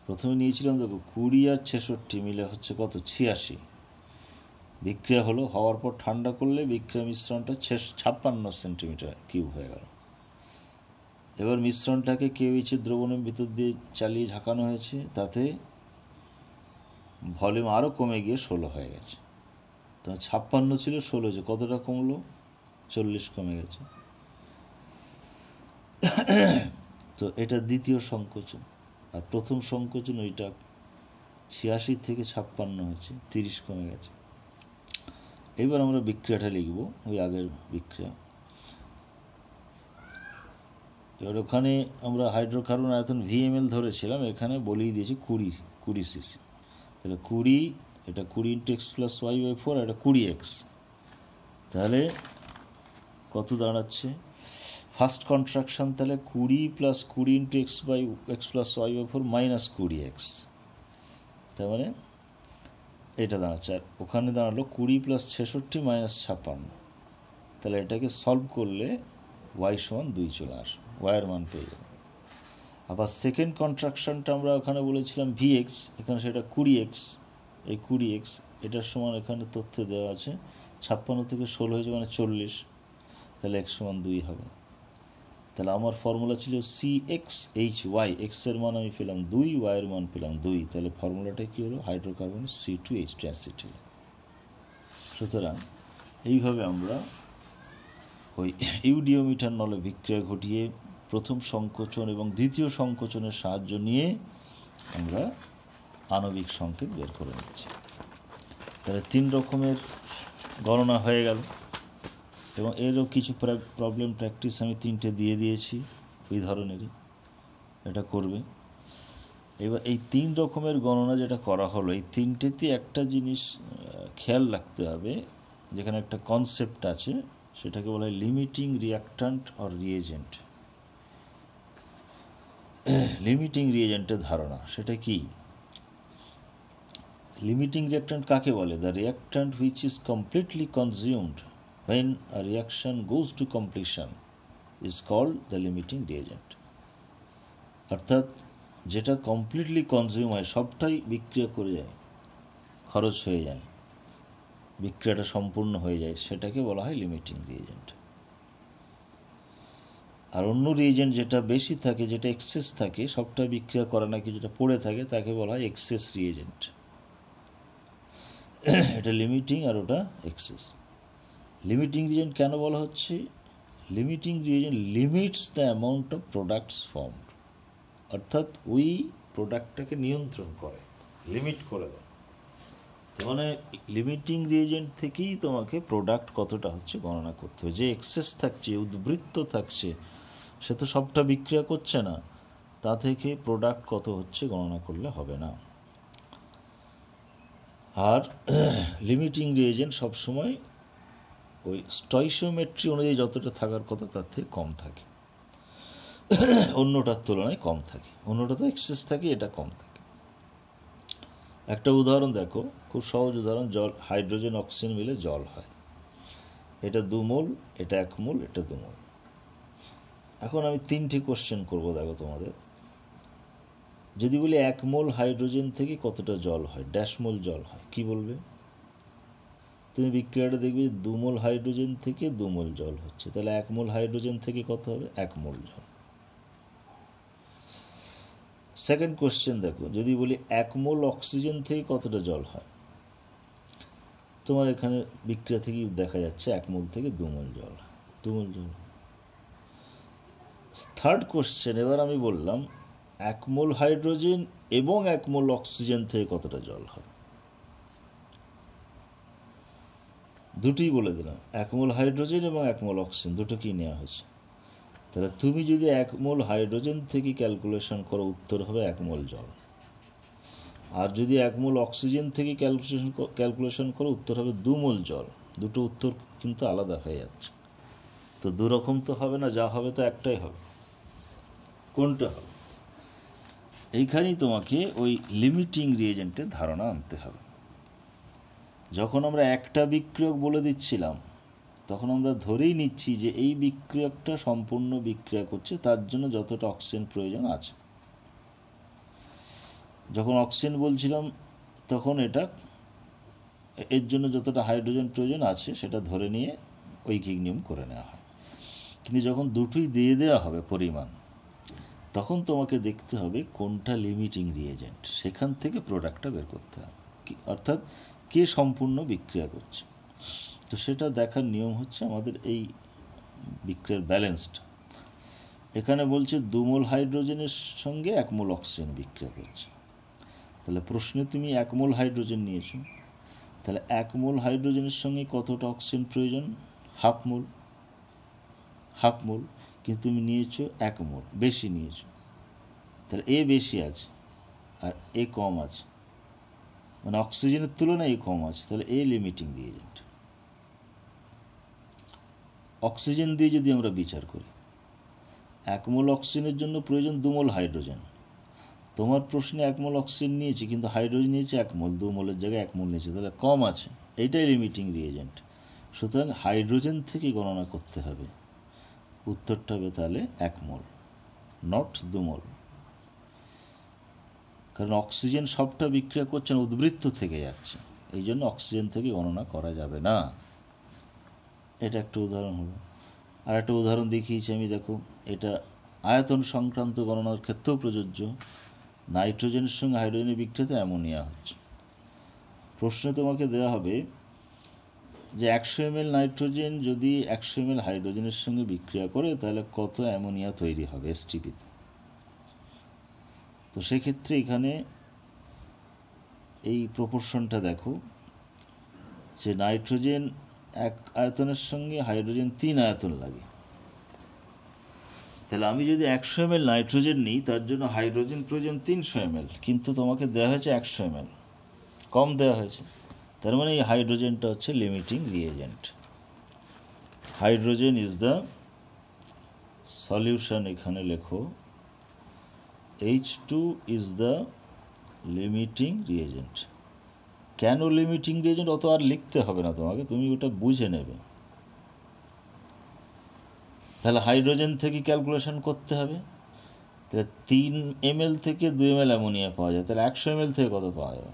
প্রথমে নিয়েছিলাম দেখো 20 আর 66 মিলে হচ্ছে কত? 86। বিক্রিয়া হলো, হওয়ার পর ঠান্ডা করলে বিক্রিয়া মিশ্রণটা 56 সেন্টিমিটার কিউব হয়ে গেল। এবার মিশ্রণটাকে কেওএইচের দ্রবণের ভিতর দিয়ে চালিয়ে ঝাঁকানো হয়েছে, তাতে ভলিউম আরও কমে গিয়ে 16 হয়ে গেছে। তো 56 ছিল, 16 হয়েছে, কতটা কমলো? 40 কমে গেছে। তো এটা দ্বিতীয় সংকোচন। আর প্রথম সংকোচন ওইটা 86 থেকে 56 হয়েছে, 30 কমে গেছে। এবার আমরা বিক্রিয়াটা লিখব, ওই আগের বিক্রিয়া। এবার ওখানে আমরা হাইড্রোকার্বন আয়তন VmL ধরেছিলাম, এখানে বলেই দিয়েছি 20 সিসি। তাহলে 20, এটা 20 × x + y/4, এটা 20x। তাহলে কত দাঁড়াচ্ছে? ফার্স্ট কন্ট্রাকশন তাহলে 20 + 20 × x + y/4 - 20x। তার মানে এটা দাঁড়াচ্ছে। আর ওখানে দাঁড়ালো 20 + 66 - 56। তাহলে এটাকে সলভ করলে y = 2 চলে আসে, ওয়াইয়ের মান পেয়ে যাবে। আবার সেকেন্ড কন্ট্রাকশনটা আমরা ওখানে বলেছিলাম Vx, এখানে সেটা 20x। এই 20x এটার সমান এখানে তথ্য দেওয়া আছে 56 থেকে 16 হয়েছে, মানে 40। তাহলে x = 2 হবে। তাহলে আমার ফর্মুলা ছিল CxHy, এক্সের মান আমি পেলাম 2, ওয়াইয়ের মান পেলাম 2। তাহলে ফর্মুলাটা কী হলো? Hydrocarbon C2H2 acetate. সুতরাং এইভাবে আমরা ওই ইউডিওমিথানলে বিক্রিয়া ঘটিয়ে প্রথম সংকোচন এবং দ্বিতীয় সংকোচনের সাহায্য নিয়ে আমরা আণবিক সংকেত বের করে নিচ্ছি। তাহলে 3 রকমের গণনা হয়ে গেল, এবং এরও কিছু প্রবলেম প্র্যাকটিস আমি 3টে দিয়ে দিয়েছি ওই ধরনেরই, এটা করবে। এবার এই 3 রকমের গণনা যেটা করা হলো, এই 3টেতে একটা জিনিস খেয়াল রাখতে হবে, যেখানে একটা কনসেপ্ট আছে, সেটাকে বলা হয় limiting reactant or reagent. Limiting রিএজেন্টের ধারণা সেটা কি? লিমিটিং রিঅ্যাক্ট্যান্ট কাকে বলে? The reactant which is completely consumed when a reaction goes to completion is called the limiting reagent। অর্থাৎ যেটা কমপ্লিটলি কনজিউম হয়, সবটাই বিক্রিয়া করে যায়, খরচ হয়ে যায়, বিক্রিয়াটা সম্পূর্ণ হয়ে যায়, সেটাকে বলা হয় লিমিটিং রিএজেন্ট। আর অন্য রিএজেন্ট যেটা বেশি থাকে, যেটা এক্সেস থাকে, সবটা বিক্রিয়া করে না, যেটা পড়ে থাকে, তাকে বলা হয় এক্সেস রিএজেন্ট। এটা লিমিটিং আর ওটা এক্সেস। লিমিটিং রিএজেন্ট কেন বলা হচ্ছে? Limiting reagent limits the amount of products formed. অর্থাৎ ওই প্রোডাক্টটাকে নিয়ন্ত্রণ করে, লিমিট করে দেয়। মানে লিমিটিং রিএজেন্ট থেকেই তোমাকে প্রোডাক্ট কতটা হচ্ছে গণনা করতে হবে। যে এক্সেস থাকছে, উদ্বৃত্ত থাকছে, সে তো সবটা বিক্রিয়া করছে না, তা থেকে প্রোডাক্ট কত হচ্ছে গণনা করলে হবে না। আর লিমিটিং রিএজেন্ট সবসময় ওই স্টয়কিওমেট্রি অনুযায়ী যতটা থাকার কথা তার থেকে কম থাকে, অন্যটার তুলনায় কম থাকে। অন্যটা তো এক্সেস থাকে, এটা কম থাকে। একটা উদাহরণ দেখো, খুব সহজ উদাহরণ। জল, হাইড্রোজেন অক্সিজেন মিলে জল হয়। এটা 2 মোল, এটা 1 মোল, এটা 2 মোল। এখন আমি 3টে কোশ্চেন করবো, দেখো তোমাদের। যদি বলি 1 মোল হাইড্রোজেন থেকে কতটা জল হয়, ড্যাশ মোল জল হয়, কি বলবে? তুমি বিক্রিয়াটা দেখবে 2 মোল হাইড্রোজেন থেকে 2 মোল জল হচ্ছে, তাহলে 1 মোল হাইড্রোজেন থেকে কত হবে? 1 মোল জল। সেকেন্ড কোশ্চেন দেখো, যদি বলি 1 মোল অক্সিজেন থেকে কতটা জল হয়, তোমার এখানে বিক্রিয়া থেকেই দেখা যাচ্ছে 1 মোল থেকে 2 মোল জল হয়, 2 মোল জল। থার্ড কোশ্চেন, এবার আমি বললাম 1 মোল হাইড্রোজেন এবং 1 মোল অক্সিজেন থেকে কতটা জল হয়, দুটোই বলে দিলাম। 1 মোল হাইড্রোজেন এবং 1 মোল অক্সিজেন দুটোকেই নেওয়া হয়েছে। তাহলে তুমি যদি 1 মোল হাইড্রোজেন থেকে ক্যালকুলেশন করো, উত্তর হবে 1 মোল জল। আর যদি 1 মোল অক্সিজেন থেকে ক্যালকুলেশন করো, উত্তর হবে 2 মোল জল। দুটো উত্তর কিন্তু আলাদা হয়ে যাচ্ছে। তো দুরকম তো হবে না, যা হবে তো একটাই হবে। কোনটা হবে? এইখানেই তোমাকে ওই লিমিটিং রিএজেন্টের ধারণা আনতে হবে। যখন আমরা একটা বিক্রিয়ক বলে দিচ্ছিলাম, তখন আমরা ধরেই নিচ্ছি যে এই বিক্রিয়কটা সম্পূর্ণ বিক্রিয়া করছে, তার জন্য যতটা অক্সিজেন প্রয়োজন আছে। যখন অক্সিজেন বলছিলাম, তখন এটা এর জন্য যতটা হাইড্রোজেন প্রয়োজন আছে সেটা ধরে নিয়ে ঐকিক নিয়ম করে নেওয়া হয়। কিন্তু যখন দুটোই দিয়ে দেওয়া হবে পরিমাণ, তখন তোমাকে দেখতে হবে কোনটা লিমিটিং রিয়েজেন্ট, সেখান থেকে প্রোডাক্টটা বের করতে হবে, অর্থাৎ কে সম্পূর্ণ বিক্রিয়া করছে। তো সেটা দেখার নিয়ম হচ্ছে আমাদের এই বিক্রিয়ার ব্যালেন্সটা। এখানে বলছে 2 মোল হাইড্রোজেনের সঙ্গে 1 মোল অক্সিজেন বিক্রিয়া করছে। তাহলে প্রশ্নে তুমি 1 মোল হাইড্রোজেন নিয়েছো, তাহলে 1 মোল হাইড্রোজেনের সঙ্গে কতটা অক্সিজেন প্রয়োজন? হাফ মোল, কিন্তু তুমি নিয়েছো 1 মোল, বেশি নিয়েছো। তাহলে এ বেশি আছে আর এ কম আছে, মানে অক্সিজেনের তুলনায় এ কম আছে, তাহলে এ লিমিটিং রিয়েজেন্ট। অক্সিজেন দিয়ে যদি আমরা বিচার করি, 1 মোল অক্সিজেনের জন্য প্রয়োজন 2 মোল হাইড্রোজেন। তোমার প্রশ্নে 1 মোল অক্সিজেন নিয়েছি, কিন্তু হাইড্রোজেন নিয়েছে 1 মোল, 2 মোলের জায়গায় 1 মোল নিয়েছে, তাহলে কম আছে, এইটাই লিমিটিং রিয়েজেন্ট। সুতরাং হাইড্রোজেন থেকে গণনা করতে হবে, উত্তরটা হবে তাহলে 1 মোল, নট 2 মোল। কারণ অক্সিজেন সবটা বিক্রিয়া করছে না, উদ্বৃত্ত থেকে যাচ্ছে, এই জন্য অক্সিজেন থেকে গণনা করা যাবে না। এটা একটা উদাহরণ হলো। আর একটা উদাহরণ দেখিয়েছি আমি, দেখো এটা আয়তন সংক্রান্ত গণনার ক্ষেত্রেও প্রযোজ্য। নাইট্রোজেনের সঙ্গে হাইড্রোজেনের বিক্রিয়াতে অ্যামোনিয়া হচ্ছে। প্রশ্নে তোমাকে দেওয়া হবে যে 100 ml নাইট্রোজেন যদি 100 ml হাইড্রোজেনের সঙ্গে বিক্রিয়া করে তাহলে কত অ্যামোনিয়া তৈরি হবে এসটিপিতে। তো সেক্ষেত্রে এখানে এই প্রপোর্শনটা দেখো যে নাইট্রোজেন 1 আয়তনের সঙ্গে হাইড্রোজেন 3 আয়তন লাগে। তাহলে আমি যদি 100 ml নাইট্রোজেন নিই, তার জন্য হাইড্রোজেন প্রয়োজন 300 ml, কিন্তু তোমাকে দেওয়া হয়েছে 100 ml, কম দেওয়া হয়েছে। তার মানে এই হাইড্রোজেনটা হচ্ছে limiting reagent. Hydrogen is the solution, এখানে লেখো H2 is the limiting reagent. কেন লিমিটিং রিয়েজেন্ট অত আর লিখতে হবে না তোমাকে, তুমি ওটা বুঝে নেবে। তাহলে হাইড্রোজেন থেকে ক্যালকুলেশন করতে হবে, তাহলে 3 ml থেকে 2 ml অ্যামোনিয়া পাওয়া যায়, তাহলে 100 ml থেকে কত পাওয়া যাবে?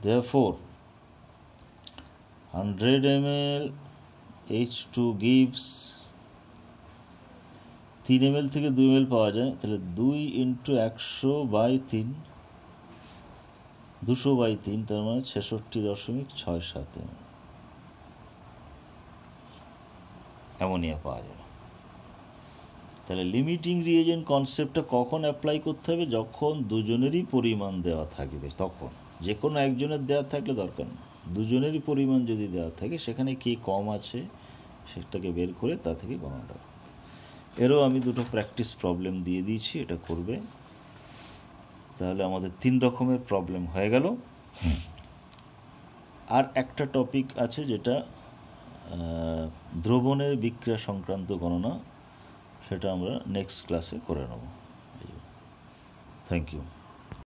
Therefore 100 ml H2 gives 3 ml থেকে 2 ml পাওয়া যায়, তাহলে 2 × 100/3, 200/3, তার মানে 66.67 ml অ্যামোনিয়া পাওয়া যাবে। তাহলে লিমিটিং রিয়েজেন্ট কনসেপ্টটা কখন অ্যাপ্লাই করতে হবে? যখন দুজনেরই পরিমাণ দেওয়া থাকবে, তখন। যে কোনো একজনের দেওয়া থাকলে দরকার নেই, দুজনেরই পরিমাণ যদি দেওয়া থাকে, সেখানে কি কম আছে সেটাকে বের করে তা থেকে গণনাটা। এরও আমি 2টো প্র্যাকটিস প্রবলেম দিয়ে দিয়েছি, এটা করবে। তাহলে আমাদের 3 রকমের প্রবলেম হয়ে গেল। আর একটা টপিক আছে যেটা দ্রবণের বিক্রিয়া সংক্রান্ত গণনা, সেটা আমরা নেক্সট ক্লাসে করে নেব। Thank you.